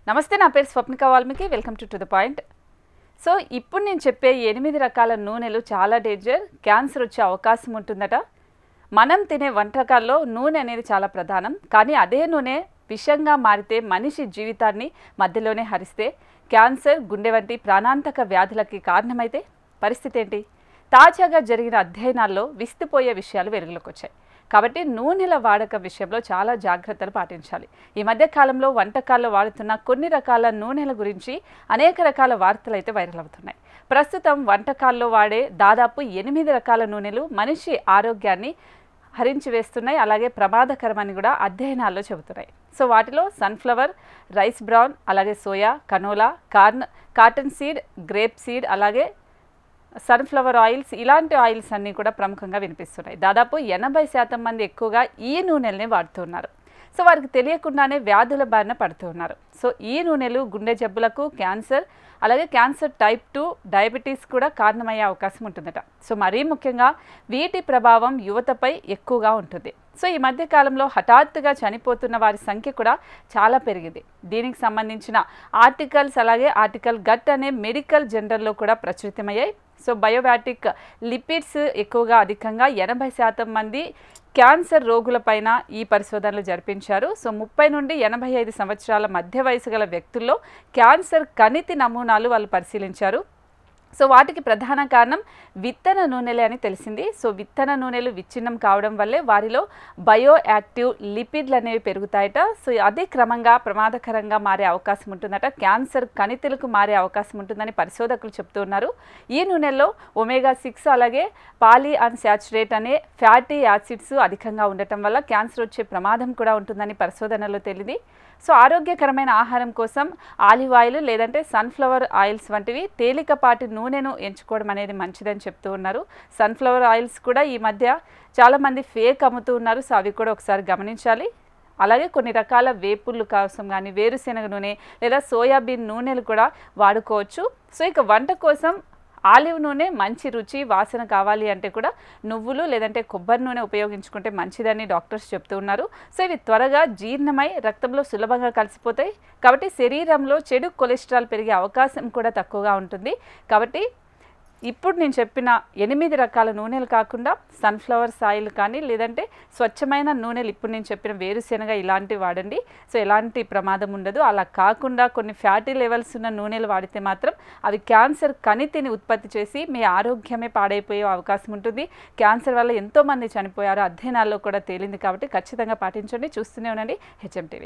నమస్తే, నా పేరు Swapnika Valmiki. Welcome to the point. So ఇప్పుడు నేను చెప్పే 8 రకాల నూనెలు చాలా డేంజర్, క్యాన్సర్ వచ్చే అవకాశం ఉంటుందట. మనం తినే వంటకాల్లో నూనె అనేది చాలా ప్రధానం. కానీ అదే నూనె విషంగా మారితే మనిషి జీవితాన్ని మధ్యలోనే హరిస్తే క్యాన్సర్, గుండె వంటి ప్రాణాంతక వ్యాధులకి కారణమైతే పరిస్థితి ఏంటి? తాజాగా జరిగిన అధ్యయనాల్లో విస్తుపోయే విషయాలు వెలుగులోకి వచ్చాయి. కాబట్టి నూనెల వాడకం విషయంలో చాలా జాగ్రత్తలు పాటించాలి. ఈ మధ్య కాలంలో వంటకాల్లో వాడుతున్న కొన్ని రకాల నూనెల గురించి అనేక రకాల వార్తలు అయితే వైరల్ అవుతున్నాయి. ప్రస్తుతం వంటకాల్లో వాడే దాదాపు 8 రకాల నూనెలు మనిషి ఆరోగ్యాన్ని హరించి వేస్తున్నాయి, అలాగే ప్రమాదకరమని కూడా అధ్యయనాల్లో చెబుతున్నాయి. సో వాటిలో సన్ఫ్లవర్, రైస్ బ్రౌన్, అలాగే soya, canola, cotton seed, grape seed, అలాగే సన్ఫ్లవర్ ఆయిల్స్, ఇలాంటి ఆయిల్స్ అన్నీ కూడా ప్రముఖంగా వినిపిస్తున్నాయి. దాదాపు 80% మంది ఎక్కువగా ఈ నూనెల్ని వాడుతున్నారు. సో వారికి తెలియకుండానే వ్యాధుల బారిన పడుతున్నారు. సో ఈ నూనెలు గుండె జబ్బులకు, క్యాన్సర్, అలాగే క్యాన్సర్ టైప్ 2, డయాబెటీస్ కూడా కారణమయ్యే అవకాశం ఉంటుందట. సో మరీ ముఖ్యంగా వీటి ప్రభావం యువతపై ఎక్కువగా ఉంటుంది. సో ఈ మధ్య కాలంలో హఠాత్తుగా చనిపోతున్న వారి సంఖ్య కూడా చాలా పెరిగింది. దీనికి సంబంధించిన ఆర్టికల్స్, అలాగే ఆర్టికల్ గట్ అనే మెడికల్ జర్నల్లో కూడా ప్రచురితమయ్యాయి. సో బయోబాటిక్ లిపిడ్స్ ఎక్కువగా అధికంగా 80% మంది క్యాన్సర్ రోగులపైన ఈ పరిశోధనలు జరిపించారు. సో 30 నుండి 85 సంవత్సరాల మధ్య వయసు గల వ్యక్తుల్లో క్యాన్సర్ కణితి నమూనాలు వాళ్ళు పరిశీలించారు. సో వాటికి ప్రధాన కారణం విత్తన నూనెలే అని తెలిసింది. సో విత్తన నూనెలు విచ్ఛిన్నం కావడం వల్లే వారిలో బయో యాక్టివ్ లిపిడ్లు అనేవి పెరుగుతాయట. సో అదే క్రమంగా ప్రమాదకరంగా మారే అవకాశం ఉంటుందట, క్యాన్సర్ కణితులకు మారే అవకాశం ఉంటుందని పరిశోధకులు చెప్తున్నారు. ఈ నూనెల్లో ఒమేగా 6 అలాగే పాలీ అన్సాచురేట్ అనే ఫ్యాటీ యాసిడ్స్ అధికంగా ఉండటం వల్ల క్యాన్సర్ వచ్చే ప్రమాదం కూడా ఉంటుందని పరిశోధనలో తేలింది. సో ఆరోగ్యకరమైన ఆహారం కోసం ఆలివ్ ఆయిల్ లేదంటే సన్ఫ్లవర్ ఆయిల్స్ వంటివి తేలికపాటి నూనెను ఎంచుకోవడం అనేది మంచిదని చెప్తూ ఉన్నారు. సన్ఫ్లవర్ ఆయిల్స్ కూడా ఈ మధ్య చాలామంది ఫేక్ అమ్ముతూ ఉన్నారు. సో అవి కూడా ఒకసారి గమనించాలి. అలాగే కొన్ని రకాల వేపుళ్ళు కోసం కానీ వేరుశెనగ నూనె లేదా సోయాబీన్ నూనెలు కూడా వాడుకోవచ్చు. సో ఇక వంట కోసం ఆలివ్ నూనె మంచి రుచి, వాసన కావాలి అంటే కూడా నువ్వులు లేదంటే కొబ్బరి నూనె ఉపయోగించుకుంటే మంచిదని డాక్టర్స్ చెప్తూ ఉన్నారు. సో ఇవి త్వరగా జీర్ణమై రక్తంలో సులభంగా కలిసిపోతాయి. కాబట్టి శరీరంలో చెడు కొలెస్ట్రాల్ పెరిగే అవకాశం కూడా తక్కువగా ఉంటుంది. కాబట్టి ఇప్పుడు నేను చెప్పిన 8 రకాల నూనెలు కాకుండా సన్ఫ్లవర్స్ ఆయిల్ కానీ లేదంటే స్వచ్ఛమైన నూనెలు ఇప్పుడు నేను చెప్పిన వేరుశెనగ ఇలాంటివి వాడండి. సో ఎలాంటి ప్రమాదం ఉండదు. అలా కాకుండా కొన్ని ఫ్యాటీ లెవెల్స్ ఉన్న నూనెలు వాడితే మాత్రం అవి క్యాన్సర్ కణితిని ఉత్పత్తి చేసి మీ ఆరోగ్యమే పాడైపోయే అవకాశం ఉంటుంది. క్యాన్సర్ వల్ల ఎంతోమంది చనిపోయారు, అధ్యయనాల్లో కూడా తేలింది. కాబట్టి ఖచ్చితంగా పాటించండి. చూస్తూనే ఉండండి HM TV.